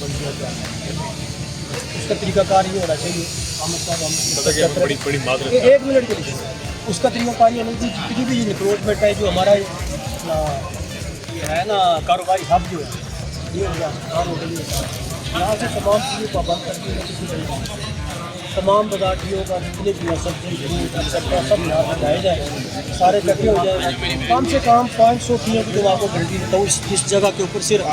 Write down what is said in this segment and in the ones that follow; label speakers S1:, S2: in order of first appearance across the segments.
S1: बंदियों का उसका तरीकाकार ये होना चाहिए। अहमद साहब हम
S2: बड़ी माजरत
S1: एक मिनट के लिए उसका तरीकाकार ये होना चाहिए, जितनी भी इंक्रोचमेंट है जो हमारा है ना कारोबारी हब जो है ये हो गया यहाँ से तमाम चीज़ें पाबंद कर दी है, तमाम बाजारियों का जितने भी सब्जी एक्सेट्रा सब यहाँ पर लाए जाए, सारे इकट्ठे हो जाए। कम से कम 500 की जो आपको गारंटी देता हूँ इस जगह के ऊपर सिर्फ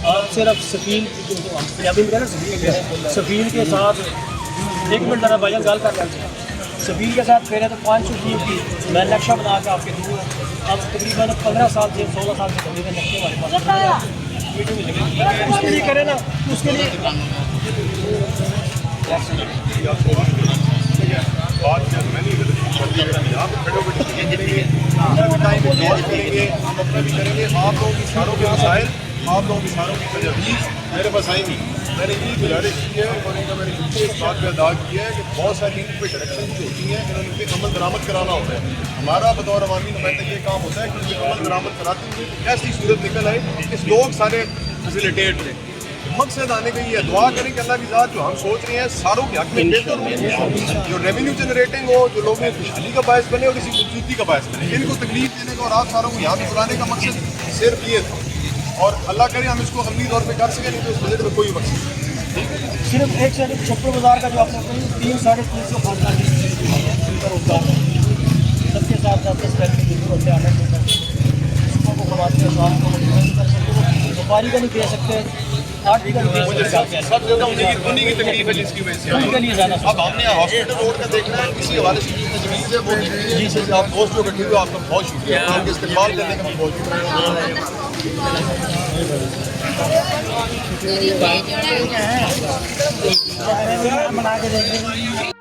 S1: आप सिर्फ सफील जो हम पंजाबी में कहते हैं सफील के साथ 1 मिनट ज़रा भाईजान गाल कर लेते हैं, सफील के साथ फेरे तो 500 की मैं नक्शा बना के आपके दूँ। अब तकरीबन 15 साल से 16 साल से तकरीबन नक्शे हमारे पास उसके लिए करें ना, उसके लिए
S2: बात मैं नहीं यहाँ पे खड़े होकर करेंगे, हम अपना भी करेंगे। आप लोगों की इशारों के मसाइल, आप लोगों की इशारों की तजवीज़ मेरे पास आई नहीं। मैंने ये गुजारिश की है और इनका मैंने इस बात पर अदा किया है कि बहुत सारी इन पे डायरेक्शन जो होती हैं इन्होंने इनके अमल दरामद कराना होता है। हमारा बतौर अवामी नुमाइंदा ये काम होता है कि उनके अमल दरामद कराते हुए ऐसी सूरत निकल आए कि लोग सारे फैसिलिटेट लें। मकसद आने का ये दुआ करें कि अल्लाह की ज़ात जो हम सोच रहे हैं सारों के हक में बेहतर हो, जो रेवेन्यू जनरेटिंग हो, जो लोगों में खुशहाली का बायस बने और इसी खूबसूरती का बायस बने। इनको तकलीफ देने का और आप सारों को यहाँ पे बुलाने का मकसद सिर्फ ये था, और अल्लाह करे हम इसको अमली तौर पर कर सकें, नहीं तो इस बजट में कोई मकसद नहीं।
S1: सिर्फ एक से छप्पर बाजार का जो आपने 300-350 खानदान सबके साथ साथ जरूरत है सुबह को कमाते हैं, शाम को कर सकते, व्यापारी का नहीं दे सकते, आठ का नहीं दे सकते,
S2: सब जगह उन्हीं की तकलीफ है जिसकी वजह से
S1: उनके लिए ज़्यादा
S2: अब हमने हॉस्पिटल रोड का देखना है, किसी हवाले से जो तजवीज़ है वो जी से आप दोस्त जो इकट्ठे हुए आपका बहुत शुक्रिया, आपके इस्तेमाल करने का बहुत शुक्रिया।
S1: बना के देंगे।